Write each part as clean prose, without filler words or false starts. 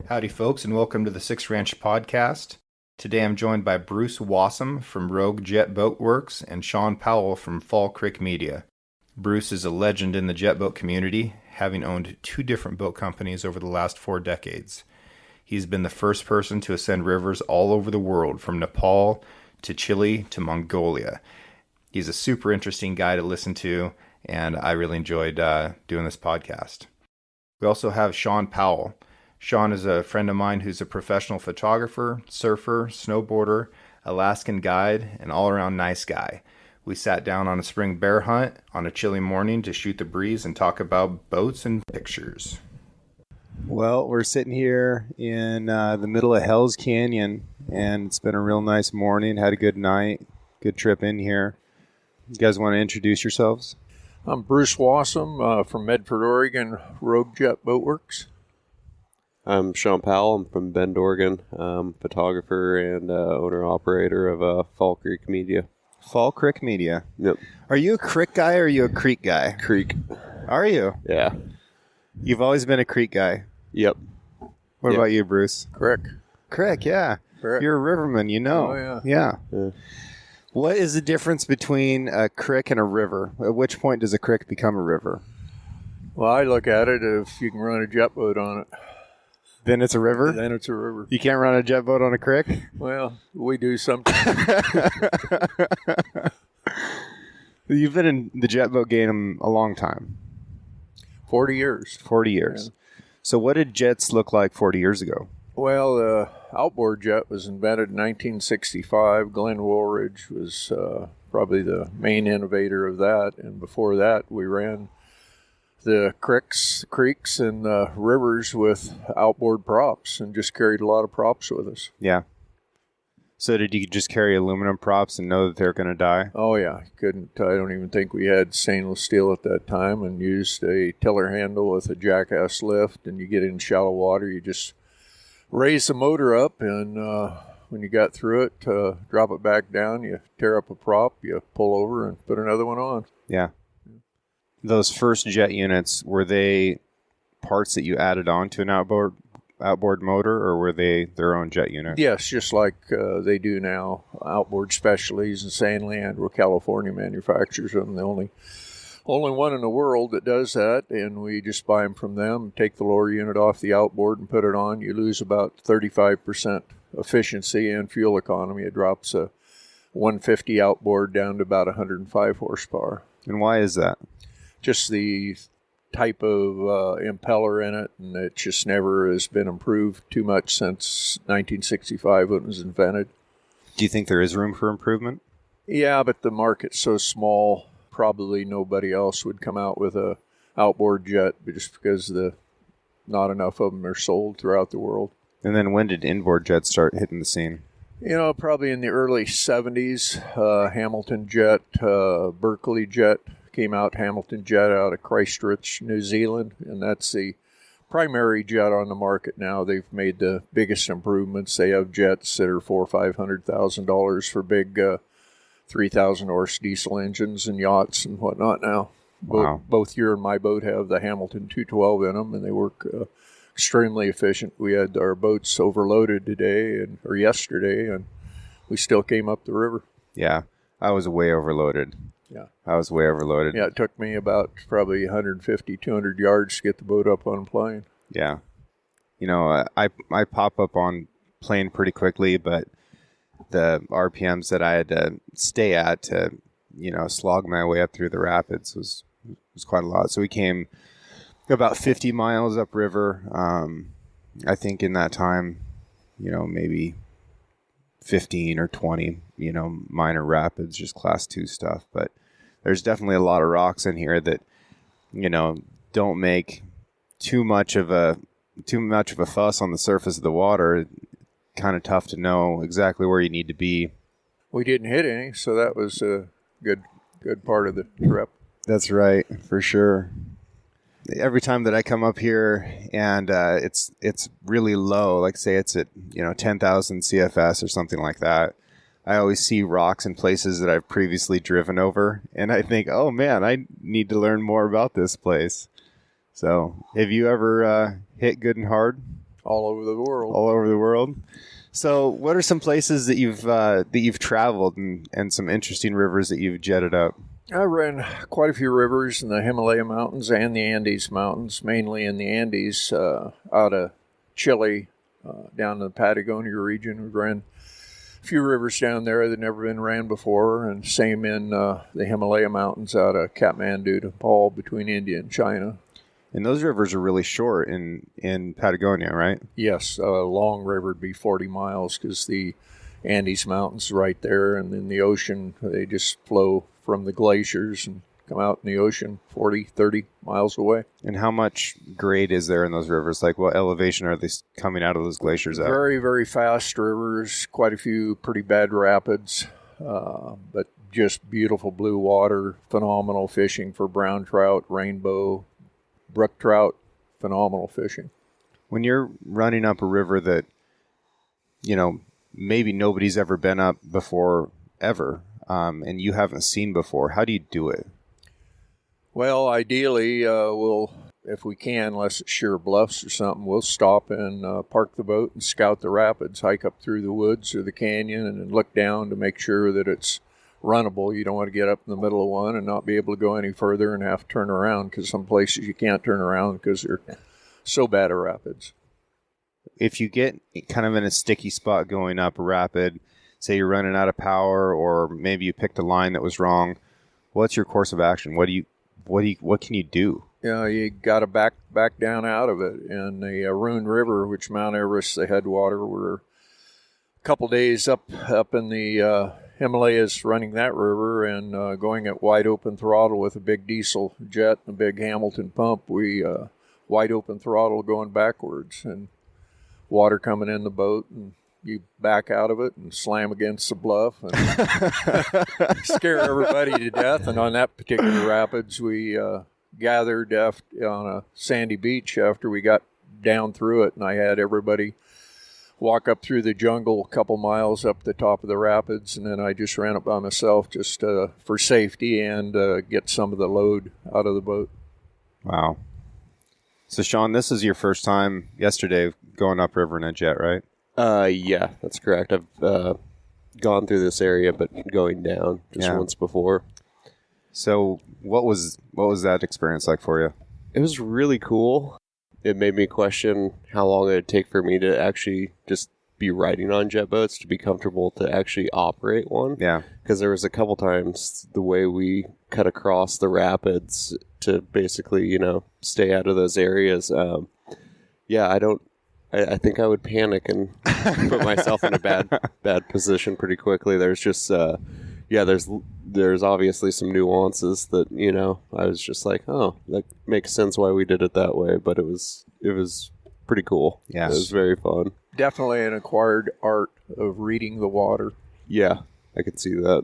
Howdy, folks, and welcome to the Six Ranch Podcast. Today I'm joined by Bruce Wassom from Rogue Jet Boat Works and Sean Powell from Fall Creek Media. Bruce is a legend in the jet boat community, having owned 2 different boat companies over the last 4 decades. He's been the first person to ascend rivers all over the world, from Nepal to Chile to Mongolia. He's a super interesting guy to listen to, and I really enjoyed doing this podcast. We also have Sean Powell. Sean is a friend of mine who's a professional photographer, surfer, snowboarder, Alaskan guide, and all-around nice guy. We sat down on a spring bear hunt on a chilly morning to shoot the breeze and talk about boats and pictures. Well, we're sitting here in the middle of Hell's Canyon, and it's been a real nice morning. Had a good night, good trip in here. You guys want to introduce yourselves? I'm Bruce Wassom from Medford, Oregon, Rogue Jet Boat Works. I'm Sean Powell. I'm from Bend, Oregon. Photographer and owner-operator of Fall Creek Media. Fall Creek Media. Yep. Are you a creek guy or are you a creek guy? Creek. Are you? Yeah. You've always been a creek guy. Yep. What about you, Bruce? Crick. Creek, yeah. Correct. You're a riverman, you know. Oh, yeah. Yeah. What is the difference between a creek and a river? At which point does a creek become a river? Well, I look at it if you can run a jet boat on it. Then it's a river? Then it's a river. You can't run a jet boat on a creek? Well, we do sometimes. You've been in the jet boat game a long time. 40 years. 40 years. Yeah. So what did jets look like 40 years ago? Well, the outboard jet was invented in 1965. Glenn Woolridge was probably the main innovator of that. And before that, we ran the creeks and rivers with outboard props and just carried a lot of props with us. Yeah. So did you just carry aluminum props and know that they're going to die? Oh, yeah. I don't even think we had stainless steel at that time, and used a tiller handle with a jackass lift. And you get in shallow water, you just raise the motor up, and when you got through it, drop it back down, you tear up a prop, you pull over and put another one on. Yeah. Those first jet units, were they parts that you added on to an outboard motor, or were they their own jet unit? Yes, just like they do now. Outboard Specialties and Sandland, where California manufactures them. The only one in the world that does that, and we just buy them from them, take the lower unit off the outboard and put it on. You lose about 35% efficiency and fuel economy. It drops a 150 outboard down to about 105 horsepower. And why is that? Just the type of impeller in it, and it just never has been improved too much since 1965 when it was invented. Do you think there is room for improvement? Yeah, but the market's so small, probably nobody else would come out with a outboard jet just because not enough of them are sold throughout the world. And then when did inboard jets start hitting the scene? Probably in the early 70s. Hamilton Jet, Berkeley Jet came out. Hamilton Jet out of Christchurch, New Zealand, and that's the primary jet on the market now. They've made the biggest improvements. They have jets that are $400,000 or $500,000 for big 3,000 horse diesel engines and yachts and whatnot now. Wow. Both your and my boat have the Hamilton 212 in them, and they work extremely efficient. We had our boats overloaded yesterday, and we still came up the river. Yeah, I was way overloaded. Yeah. I was way overloaded. Yeah, it took me about probably 150, 200 yards to get the boat up on a plane. Yeah. I pop up on plane pretty quickly, but the RPMs that I had to stay at to, slog my way up through the rapids was quite a lot. So we came about 50 miles upriver. I think in that time, maybe 15 or 20, minor rapids, just class 2 stuff. But there's definitely a lot of rocks in here that, don't make too much of a fuss on the surface of the water. Kind of tough to know exactly where you need to be. We didn't hit any, so that was a good part of the trip. That's right, for sure. Every time that I come up here and it's really low, like say it's at 10,000 CFS or something like that, I always see rocks in places that I've previously driven over, and I think, oh man, I need to learn more about this place. So, have you ever hit good and hard? All over the world. All over the world. So, what are some places that you've traveled and some interesting rivers that you've jetted up? I ran quite a few rivers in the Himalaya Mountains and the Andes Mountains, mainly in the Andes, out of Chile, down in the Patagonia region. We ran a few rivers down there that had never been ran before, and same in the Himalaya Mountains out of Kathmandu to Nepal between India and China. And those rivers are really short in Patagonia, right? Yes, a long river would be 40 miles because the Andes Mountains is right there, and then the ocean, they just flow from the glaciers and come out in the ocean 40, 30 miles away. And how much grade is there in those rivers? Like, what elevation are they coming out of those glaciers at? Very, very fast rivers, quite a few pretty bad rapids, but just beautiful blue water, phenomenal fishing for brown trout, rainbow, brook trout, phenomenal fishing. When you're running up a river that, maybe nobody's ever been up before, ever, and you haven't seen before, how do you do it? Well, ideally, we'll, if we can, unless it's sheer bluffs or something, we'll stop and park the boat and scout the rapids, hike up through the woods or the canyon and then look down to make sure that it's runnable. You don't want to get up in the middle of one and not be able to go any further and have to turn around, because some places you can't turn around because they're so bad at rapids. If you get kind of in a sticky spot going up a rapid, say you're running out of power, or maybe you picked a line that was wrong, what's your course of action? What can you do? You got to back down out of it. And the Arun River, which Mount Everest, the headwater, we're a couple days up in the Himalayas running that river and going at wide open throttle with a big diesel jet and a big Hamilton pump. We wide open throttle going backwards and water coming in the boat, and you back out of it and slam against the bluff and scare everybody to death. And on that particular rapids, we gathered on a sandy beach after we got down through it, and I had everybody walk up through the jungle a couple miles up the top of the rapids, and then I just ran up by myself just for safety and get some of the load out of the boat. Wow. So, Sean, this is your first time yesterday going upriver in a jet, right? Yeah, that's correct. I've gone through this area, but going down just once before. So, what was that experience like for you? It was really cool. It made me question how long it would take for me to actually just be riding on jet boats to be comfortable to actually operate one. Yeah. Because there was a couple times the way we cut across the rapids to basically, stay out of those areas. I think I would panic and put myself in a bad position pretty quickly. There's just, there's obviously some nuances that, I was just like, oh, that makes sense why we did it that way. But it was pretty cool. Yeah. It was very fun. Definitely an acquired art of reading the water. Yeah, I could see that.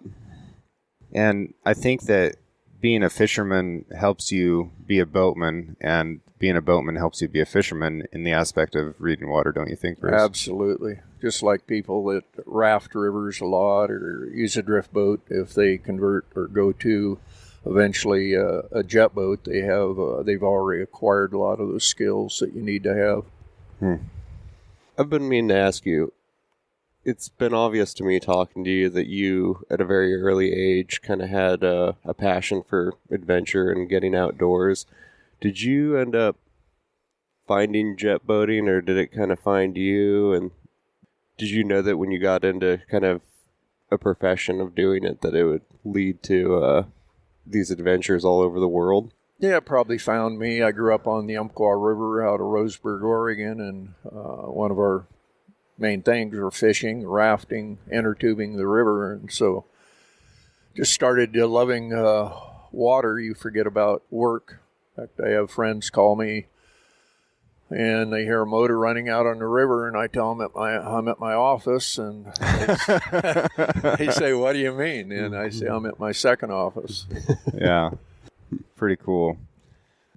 And I think that being a fisherman helps you be a boatman, and being a boatman helps you be a fisherman in the aspect of reading water, don't you think, Bruce? Absolutely. Just like people that raft rivers a lot or use a drift boat, if they convert or go to eventually a jet boat, they've already acquired a lot of those skills that you need to have. I've been meaning to ask you, it's been obvious to me talking to you that you, at a very early age, kind of had a passion for adventure and getting outdoors. Did you end up finding jet boating, or did it kind of find you? And did you know that when you got into kind of a profession of doing it, that it would lead to these adventures all over the world? Yeah, it probably found me. I grew up on the Umpqua River out of Roseburg, Oregon, and one of our main things were fishing, rafting, inner tubing the river, and so just started loving water. You forget about work. In fact, I have friends call me and they hear a motor running out on the river, and I tell them I'm at my office, and they say, "What do you mean?" And I say, "I'm at my second office." Yeah, pretty cool.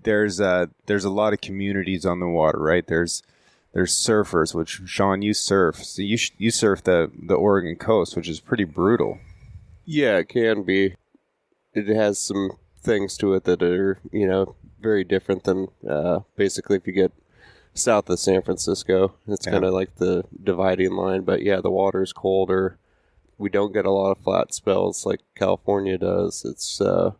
There's a lot of communities on the water, right? There's surfers, which, Sean, you surf. So you surf the Oregon coast, which is pretty brutal. Yeah, it can be. It has some things to it that are, very different than basically if you get south of San Francisco. It's kind of like the dividing line. But yeah, the water's colder. We don't get a lot of flat spells like California does. It's a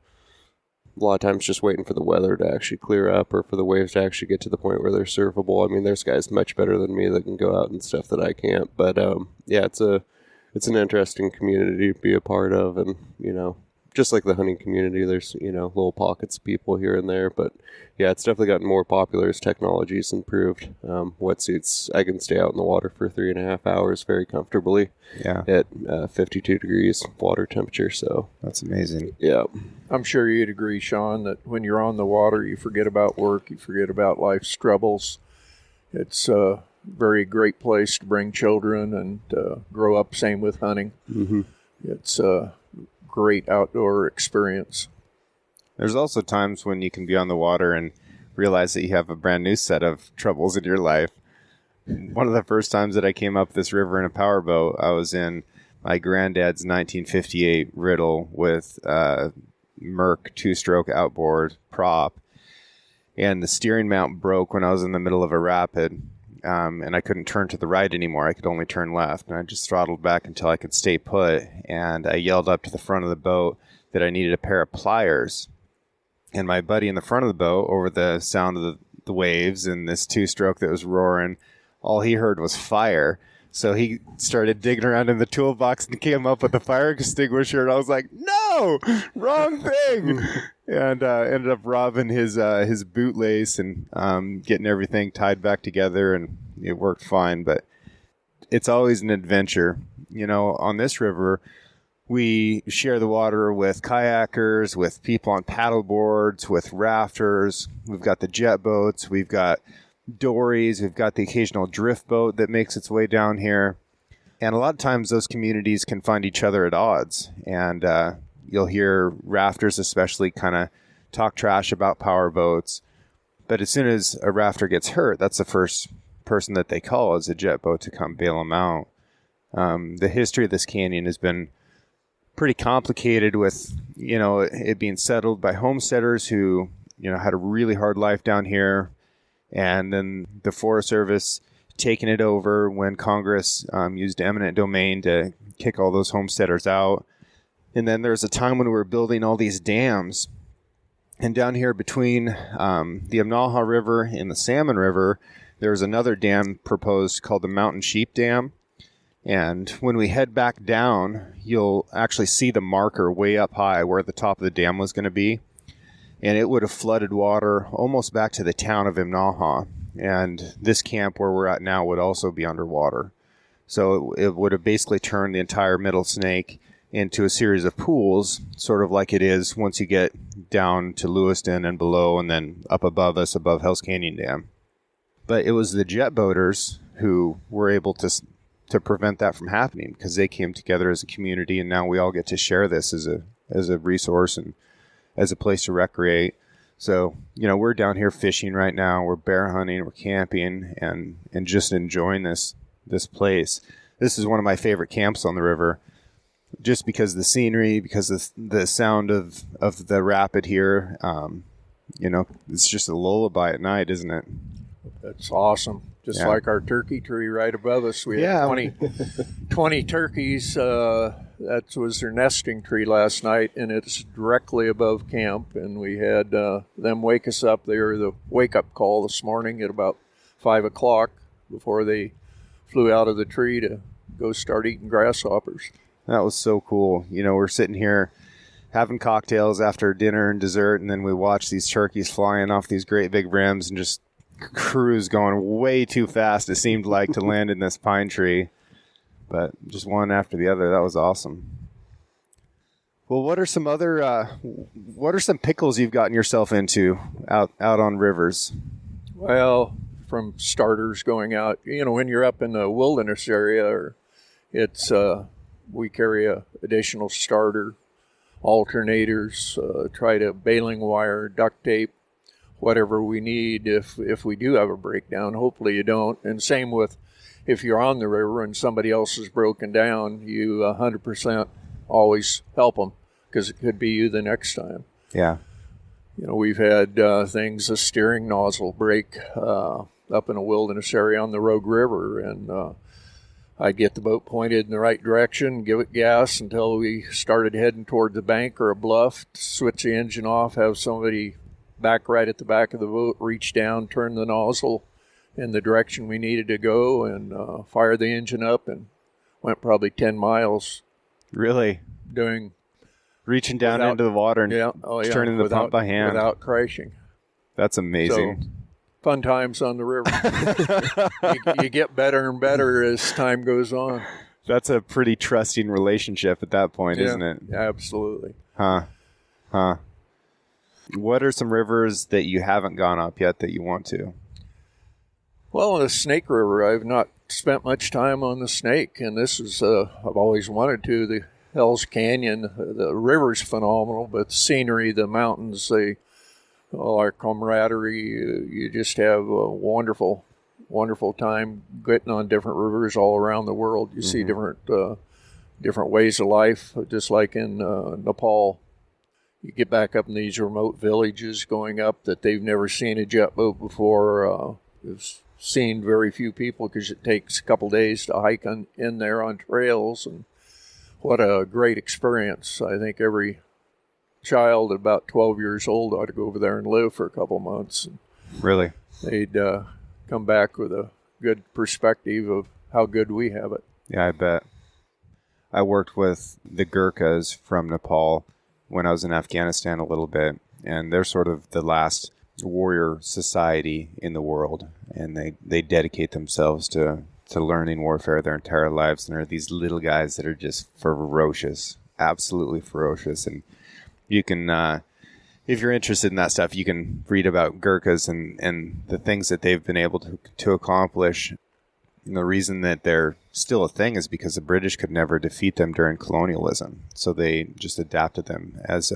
lot of times just waiting for the weather to actually clear up or for the waves to actually get to the point where they're surfable. I mean, there's guys much better than me that can go out and stuff that I can't. But yeah, it's an interesting community to be a part of, and just like the hunting community, there's little pockets of people here and there. But yeah, it's definitely gotten more popular as technology's improved. Wetsuits, I can stay out in the water for 3.5 hours very comfortably. Yeah, at 52 degrees water temperature. So that's amazing. Yeah, I'm sure you'd agree, Sean, that when you're on the water, you forget about work, you forget about life's troubles. It's a very great place to bring children and grow up. Same with hunting. Mm-hmm. It's a great outdoor experience. There's also times when you can be on the water and realize that you have a brand new set of troubles in your life. One of the first times that I came up this river in a powerboat, I was in my granddad's 1958 Riddle with Merc two-stroke outboard prop, and the steering mount broke when I was in the middle of a rapid, and I couldn't turn to the right anymore. I could only turn left, and I just throttled back until I could stay put, and I yelled up to the front of the boat that I needed a pair of pliers. And my buddy in the front of the boat, over the sound of the waves and this two-stroke that was roaring, all he heard was fire. So he started digging around in the toolbox and came up with a fire extinguisher. And I was like, no, wrong thing. And ended up robbing his bootlace and getting everything tied back together. And it worked fine. But it's always an adventure. On this river, we share the water with kayakers, with people on paddle boards, with rafters. We've got the jet boats. We've got dories. We've got the occasional drift boat that makes its way down here. And a lot of times those communities can find each other at odds. And you'll hear rafters especially kind of talk trash about power boats. But as soon as a rafter gets hurt, that's the first person that they call is a jet boat to come bail them out. The history of this canyon has been pretty complicated with, it being settled by homesteaders who, had a really hard life down here. And then the Forest Service taking it over when Congress used eminent domain to kick all those homesteaders out. And then there's a time when we were building all these dams. And down here between the Imnaha River and the Salmon River, there was another dam proposed called the Mountain Sheep Dam. And when we head back down, you'll actually see the marker way up high where the top of the dam was going to be. And it would have flooded water almost back to the town of Imnaha. And this camp where we're at now would also be underwater. So it would have basically turned the entire Middle Snake into a series of pools, sort of like it is once you get down to Lewiston and below, and then up above us, above Hell's Canyon Dam. But it was the jet boaters who were able to prevent that from happening, because they came together as a community, and now we all get to share this as a resource and as a place to recreate. So, we're down here fishing right now. We're bear hunting, we're camping, and just enjoying this place. This is one of my favorite camps on the river, just because of the scenery, because of the sound of the rapid here. It's just a lullaby at night, isn't it? That's awesome. Just like our turkey tree right above us. We had 20 turkeys. That was their nesting tree last night, and it's directly above camp. And we had them wake us up. They were the wake-up call this morning at about 5 o'clock before they flew out of the tree to go start eating grasshoppers. That was so cool. We're sitting here having cocktails after dinner and dessert, and then we watch these turkeys flying off these great big rims and just cruise going way too fast, it seemed like, to land in this pine tree. But just one after the other. That was awesome. Well, what are some pickles you've gotten yourself into out on rivers? Well, from starters going out, when you're up in the wilderness area, it's we carry a additional starter, alternators, try to baling wire, duct tape, whatever we need if we do have a breakdown. Hopefully you don't. And same with if you're on the river and somebody else is broken down, you 100% always help them, because it could be you the next time. Yeah. We've had things, a steering nozzle break. up in a wilderness area on the Rogue River, and I'd get the boat pointed in the right direction, give it gas until we started heading toward the bank or a bluff, switch the engine off, have somebody back right at the back of the boat, reach down, turn the nozzle in the direction we needed to go, and fire the engine up, and went probably 10 miles. Really? Reaching down into the water and turning the pump by hand. Without crashing. That's amazing. So, fun times on the river. you get better and better as time goes on. That's a pretty trusting relationship at that point, isn't it? Absolutely. Huh. What are some rivers that you haven't gone up yet that you want to? Well, the Snake River, I've not spent much time on the Snake, and this is, I've always wanted to. The Hells Canyon, the river's phenomenal, but the scenery, the mountains, all our camaraderie, you just have a wonderful, wonderful time getting on different rivers all around the world. You see different ways of life, just like in Nepal. You get back up in these remote villages going up that they've never seen a jet boat before. It's seen very few people because it takes a couple days to hike in there on trails, and what a great experience. I think every child at about 12 years old ought to go over there and live for a couple months. Really? They'd come back with a good perspective of how good we have it. Yeah, I bet. I worked with the Gurkhas from Nepal when I was in Afghanistan a little bit, and they're sort of the last warrior society in the world, and they dedicate themselves to learning warfare their entire lives, and are these little guys that are just ferocious, absolutely ferocious. And you can, if you're interested in that stuff, you can read about Gurkhas and the things that they've been able to accomplish. And the reason that they're still a thing is because the British could never defeat them during colonialism, so they just adapted them as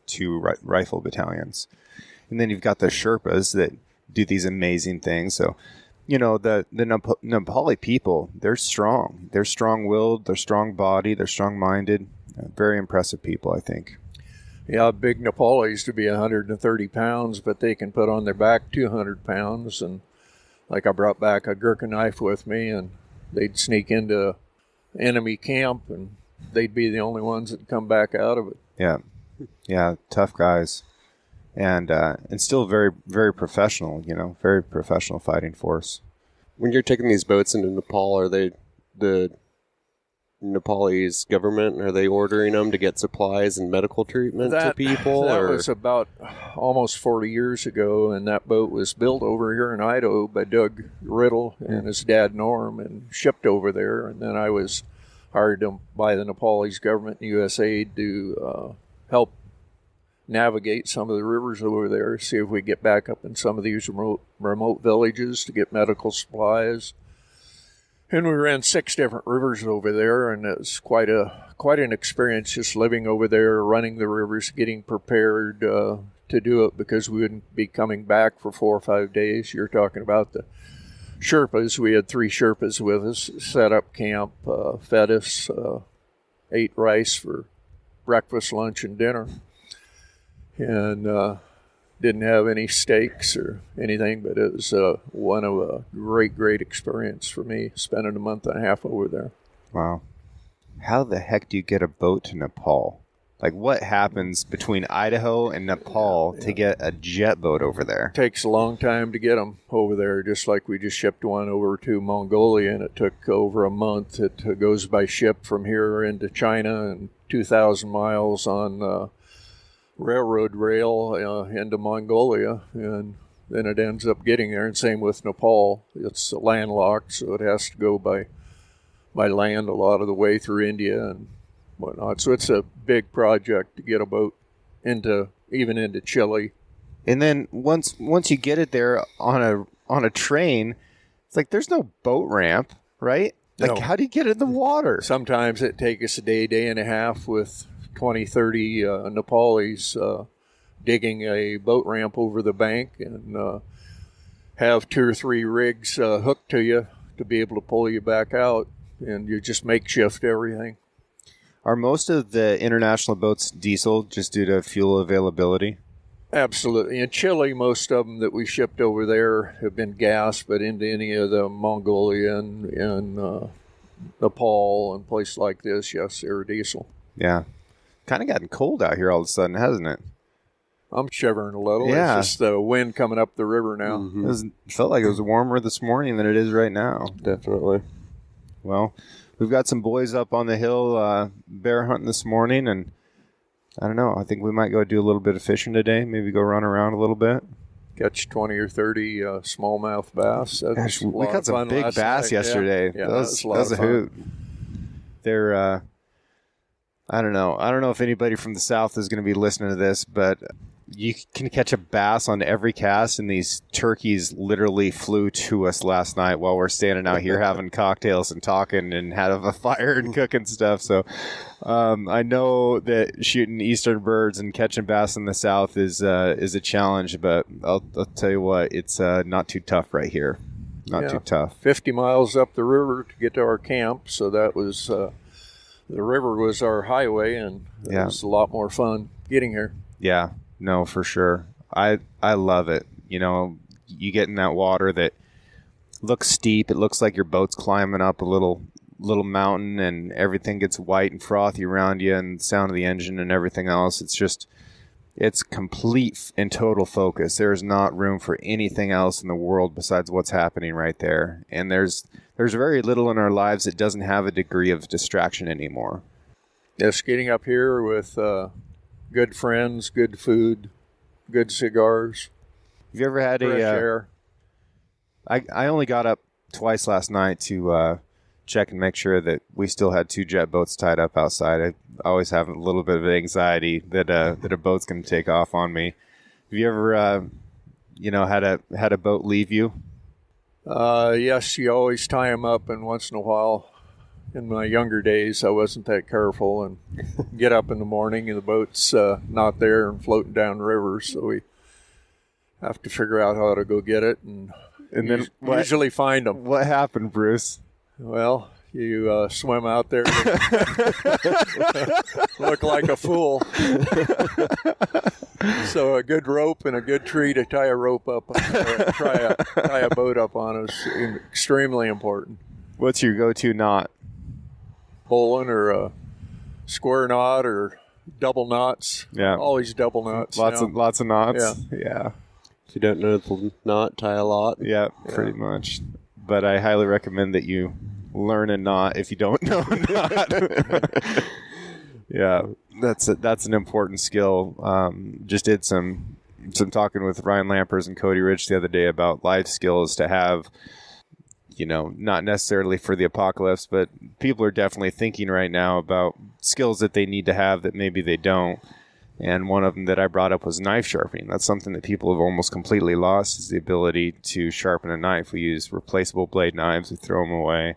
two rifle battalions. And then you've got the Sherpas that do these amazing things. So, you know, the Nepali people, they're strong. They're strong-willed, they're strong-bodied, they're strong-minded. Very impressive people, I think. Yeah, big Nepalis to be 130 pounds, but they can put on their back 200 pounds. And like I brought back a Gurkha knife with me, and they'd sneak into enemy camp, and they'd be the only ones that come back out of it. Yeah, tough guys. And still very, very professional, very professional fighting force. When you're taking these boats into Nepal, are they the Nepalese government, are they ordering them to get supplies and medical treatment to people? That was about almost 40 years ago, and that boat was built over here in Idaho by Doug Riddle and his dad Norm, and shipped over there. And then I was hired by the Nepalese government and USAID to help navigate some of the rivers over there, see if we get back up in some of these remote villages to get medical supplies. And we ran 6 different rivers over there, and it was quite an experience just living over there, running the rivers, getting prepared to do it, because we wouldn't be coming back for 4 or 5 days. You're talking about the Sherpas. We had 3 Sherpas with us, set up camp, fed us, ate rice for breakfast, lunch, and dinner. And didn't have any steaks or anything, but it was one of a great experience for me, spending a month and a half over there. Wow. How the heck do you get a boat to Nepal? Like, what happens between Idaho and Nepal to get a jet boat over there? It takes a long time to get them over there, just like we just shipped one over to Mongolia, and it took over a month. It goes by ship from here into China, and 2,000 miles on railroad rail into Mongolia, and then it ends up getting there. And same with Nepal. It's landlocked, so it has to go by land a lot of the way through India and whatnot. So it's a big project to get a boat even into Chile. And then once you get it there on a train, it's like there's no boat ramp, right? Like, No. How do you get in the water? Sometimes it takes us a day and a half with 20, 30 Nepalese digging a boat ramp over the bank, and have 2 or 3 rigs hooked to you to be able to pull you back out, and you just makeshift everything. Are most of the international boats diesel just due to fuel availability? Absolutely. In Chile, most of them that we shipped over there have been gas, but into any of the Mongolia and Nepal and places like this, yes, they're diesel. Yeah. Kind of gotten cold out here all of a sudden, hasn't it? I'm shivering a little. Yeah. It's just the wind coming up the river now. Mm-hmm. It felt like it was warmer this morning than it is right now. Definitely. Well, we've got some boys up on the hill bear hunting this morning, and I don't know. I think we might go do a little bit of fishing today. Maybe go run around a little bit. Catch 20 or 30 smallmouth bass. Gosh, we caught some big bass yesterday. Yeah, that was a hoot. They're, I don't know. I don't know if anybody from the south is going to be listening to this, but you can catch a bass on every cast, and these turkeys literally flew to us last night while we're standing out here having cocktails and talking and had a fire and cooking stuff. So I know that shooting eastern birds and catching bass in the south is a challenge, but I'll tell you what, it's not too tough right here. Not too tough. 50 miles up the river to get to our camp, so that was the river was our highway, and it was a lot more fun getting here. Yeah. No, for sure. I love it. You know, you get in that water that looks steep. It looks like your boat's climbing up a little mountain, and everything gets white and frothy around you, and the sound of the engine and everything else. It's complete and total focus. There's not room for anything else in the world besides what's happening right there. And there's very little in our lives that doesn't have a degree of distraction anymore. Yes, getting up here with good friends, good food, good cigars. Have you ever had fresh air? I only got up twice last night to check and make sure that we still had 2 jet boats tied up outside. I always have a little bit of anxiety that a boat's going to take off on me. Have you ever had a boat leave you? Yes, you always tie them up, and once in a while, in my younger days, I wasn't that careful, and get up in the morning and the boat's not there and floating down the river, so we have to figure out how to go get it, and then usually find them. What happened, Bruce? Well, you swim out there, look like a fool. So a good rope and a good tree to tie a rope up, tie a boat up on is extremely important. What's your go-to knot? Bowline or a square knot or double knots. Yeah, always double knots. Lots of knots. Yeah. If you don't know the knot, tie a lot. Yeah, pretty much. But I highly recommend that you learn a knot if you don't know a knot. Yeah, that's an important skill. Just did some talking with Ryan Lampers and Cody Rich the other day about life skills to have. You know, not necessarily for the apocalypse, but people are definitely thinking right now about skills that they need to have that maybe they don't. And one of them that I brought up was knife sharpening. That's something that people have almost completely lost, is the ability to sharpen a knife. We use replaceable blade knives. We throw them away.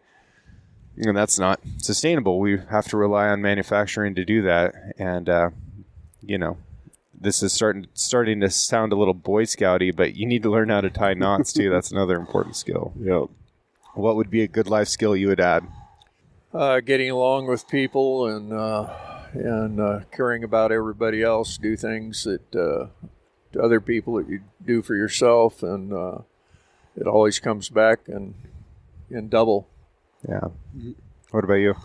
And that's not sustainable. We have to rely on manufacturing to do that. And, this is starting to sound a little Boy Scouty, but you need to learn how to tie knots, too. That's another important skill. Yep. What would be a good life skill you would add? Getting along with people and caring about everybody else. Do things that to other people that you do for yourself, and it always comes back in double. Yeah. What about you?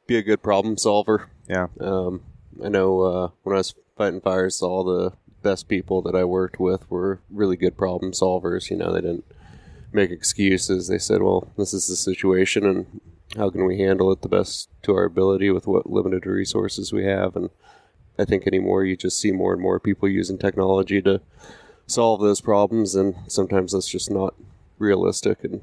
Be a good problem solver. Yeah. I know when I was fighting fires, all the best people that I worked with were really good problem solvers. You know, they didn't make excuses. They said, well, this is the situation, and how can we handle it the best to our ability with what limited resources we have. And I think anymore you just see more and more people using technology to solve those problems, and sometimes that's just not realistic, and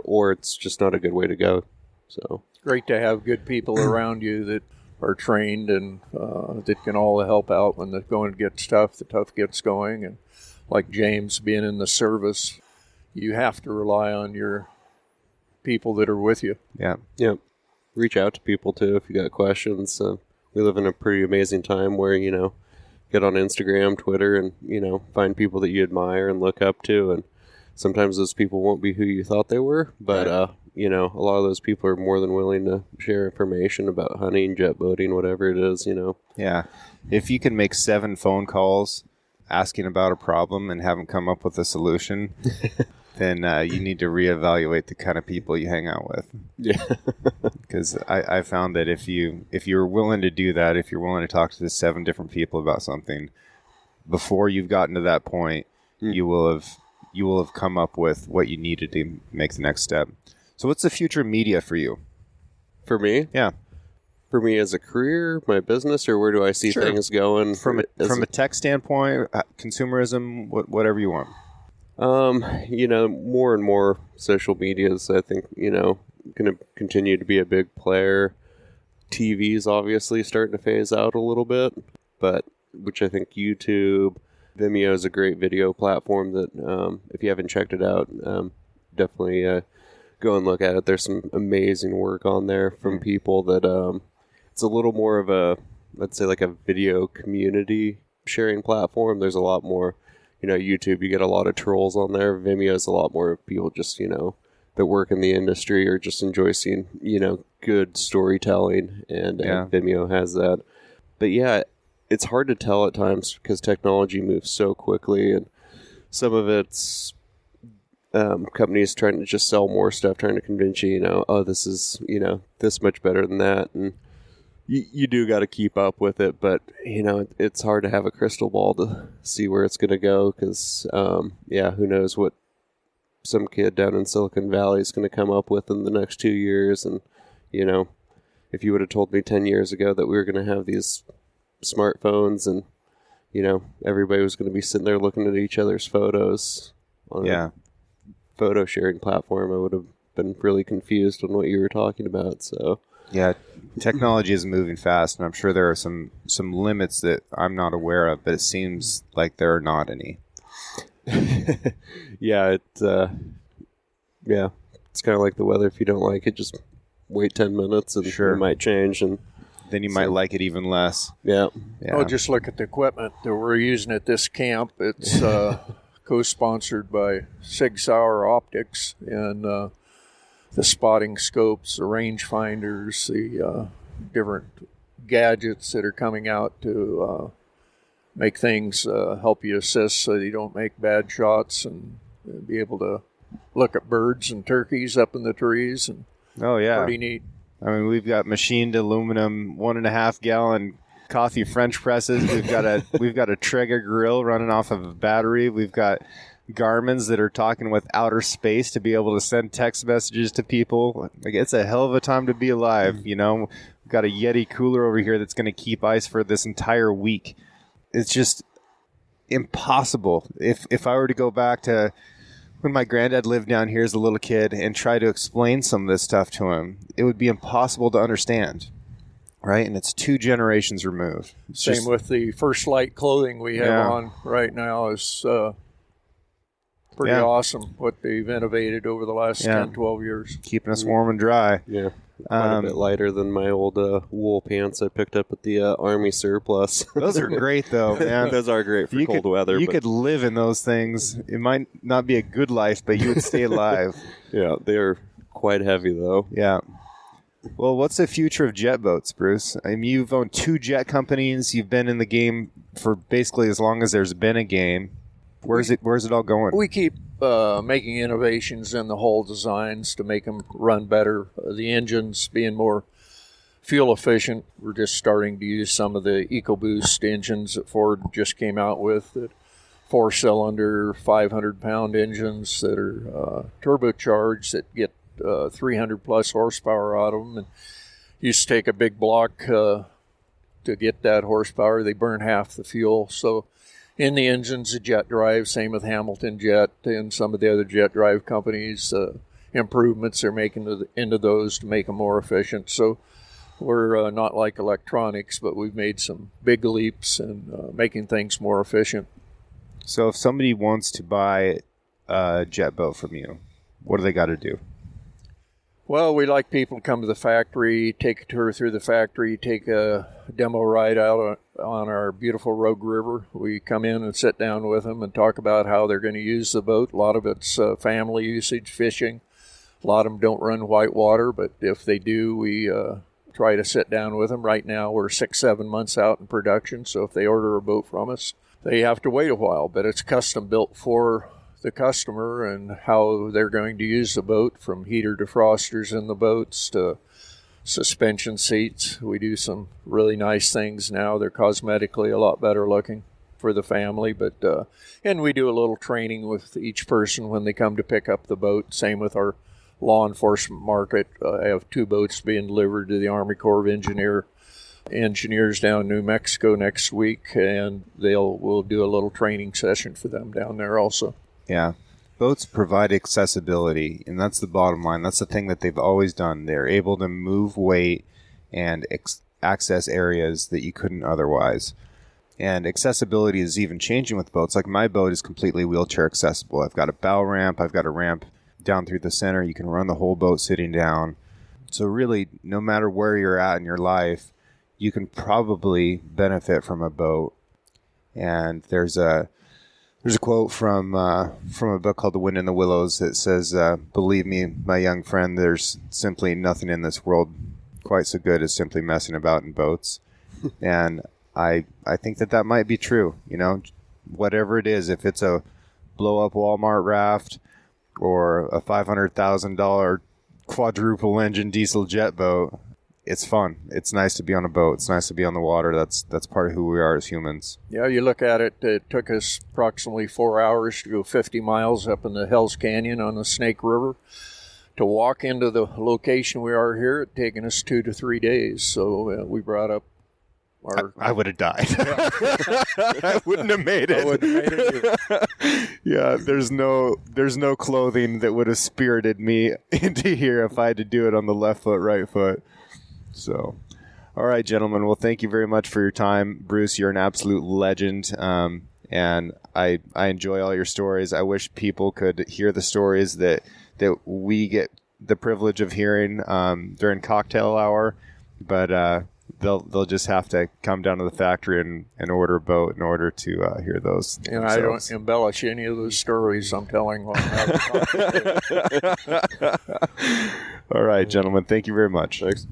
or it's just not a good way to go. So great to have good people around you that are trained and that can all help out when the going gets tough, the tough gets going. And like James being in the service, you have to rely on your people that are with you. Yeah. Reach out to people too if you got questions. We live in a pretty amazing time where, get on Instagram, Twitter, and, find people that you admire and look up to. And sometimes those people won't be who you thought they were, but, a lot of those people are more than willing to share information about hunting, jet boating, whatever it is, Yeah. If you can make 7 phone calls asking about a problem and haven't come up with a solution, then you need to reevaluate the kind of people you hang out with. Yeah. Because I found that if you're willing to do that, if you're willing to talk to the 7 different people about something, before you've gotten to that point, you will have come up with what you needed to make the next step. So what's the future of media for you? For me? Yeah. For me as a career, my business, or where do I see things going? From a tech standpoint, consumerism, whatever you want. More and more social medias, I think, going to continue to be a big player. TV's obviously starting to phase out a little bit, but which I think YouTube, Vimeo is a great video platform that if you haven't checked it out, definitely go and look at it. There's some amazing work on there from people that it's a little more of a, let's say, like a video community sharing platform. There's a lot more, YouTube, you get a lot of trolls on there. Vimeo is a lot more people just, that work in the industry or just enjoy seeing, good storytelling, and Vimeo has that. But yeah, it's hard to tell at times because technology moves so quickly, and some of it's companies trying to just sell more stuff, trying to convince you, oh, this is, this much better than that. And you do got to keep up with it, but, it's hard to have a crystal ball to see where it's going to go because, who knows what some kid down in Silicon Valley is going to come up with in the next 2 years. And, if you would have told me 10 years ago that we were going to have these smartphones and, everybody was going to be sitting there looking at each other's photos on a photo sharing platform, I would have been really confused on what you were talking about. So yeah, technology is moving fast, and I'm sure there are some limits that I'm not aware of, but it seems like there are not any. It's kind of like the weather. If you don't like it, just wait 10 minutes and it might change, and then you might like it even less. Yeah. Oh, just look at the equipment that we're using at this camp. It's co-sponsored by Sig Sauer Optics, and the spotting scopes, the range finders, the different gadgets that are coming out to make things help you assist so that you don't make bad shots, and be able to look at birds and turkeys up in the trees. And pretty neat. I mean, we've got machined aluminum 1.5 gallon coffee French presses. We've got a Traeger grill running off of a battery. We've got Garmins that are talking with outer space to be able to send text messages to people. Like, it's a hell of a time to be alive. We've got a Yeti cooler over here that's going to keep ice for this entire week. It's just impossible. If I were to go back to when my granddad lived down here as a little kid and try to explain some of this stuff to him, it would be impossible to understand. Right? And it's 2 generations removed. Same with the First Light clothing we have on right now is pretty awesome what they've innovated over the last 10, 12 years. Keeping us warm and dry. Yeah. Quite a bit lighter than my old wool pants I picked up at the Army surplus. Those are great, though, man. Those are great for cold weather. You could live in those things. It might not be a good life, but you would stay alive. Yeah, they are quite heavy, though. Yeah. Well, what's the future of jet boats, Bruce? I mean, you've owned 2 jet companies. You've been in the game for basically as long as there's been a game. Where's it all going? We keep making innovations in the hull designs to make them run better. The engines being more fuel efficient. We're just starting to use some of the EcoBoost engines that Ford just came out with. That 4-cylinder, 500-pound engines that are turbocharged that get 300 plus horsepower out of them. And used to take a big block to get that horsepower. They burn half the fuel. So in the engines, the jet drive, same with Hamilton Jet and some of the other jet drive companies, improvements they're making into those to make them more efficient. So we're not like electronics, but we've made some big leaps in making things more efficient. So if somebody wants to buy a jet boat from you, what do they got to do? Well, we like people to come to the factory, take a tour through the factory, take a demo ride out on our beautiful Rogue River. We come in and sit down with them and talk about how they're going to use the boat. A lot of it's family usage, fishing. A lot of them don't run whitewater, but if they do, we try to sit down with them. Right now, we're 6-7 months out in production, so if they order a boat from us, they have to wait a while, but it's custom built for the customer and how they're going to use the boat, from heater defrosters in the boats to suspension seats. We do some really nice things now. They're cosmetically a lot better looking for the family, but and we do a little training with each person when they come to pick up the boat. Same with our law enforcement market. I have 2 boats being delivered to the Army Corps of Engineers down in New Mexico next week, and we'll do a little training session for them down there also. Yeah. Boats provide accessibility, and that's the bottom line. That's the thing that they've always done. They're able to move weight and access areas that you couldn't otherwise. And accessibility is even changing with boats. Like my boat is completely wheelchair accessible. I've got a bow ramp. I've got a ramp down through the center. You can run the whole boat sitting down. So really, no matter where you're at in your life, you can probably benefit from a boat. And there's a quote from a book called The Wind in the Willows that says, believe me, my young friend, there's simply nothing in this world quite so good as simply messing about in boats. And I think that might be true. You know, whatever it is, if it's a blow-up Walmart raft or a $500,000 quadruple engine diesel jet boat, it's fun. It's nice to be on a boat. It's nice to be on the water. That's part of who we are as humans. Yeah, you look at it, it took us approximately 4 hours to go 50 miles up in the Hells Canyon on the Snake River. To walk into the location we are here, it's taken us 2 to 3 days. So we brought up our... I would have died. I wouldn't have made it. I wouldn't have made it. Yeah, there's no clothing that would have spirited me into here if I had to do it on the left foot, right foot. So, all right, gentlemen. Well, thank you very much for your time. Bruce, you're an absolute legend, and I enjoy all your stories. I wish people could hear the stories that we get the privilege of hearing during cocktail hour, but they'll just have to come down to the factory and order a boat in order to hear those. And themselves. I don't embellish any of those stories I'm telling while I'm having cocktail. All right, gentlemen. Thank you very much. Thanks.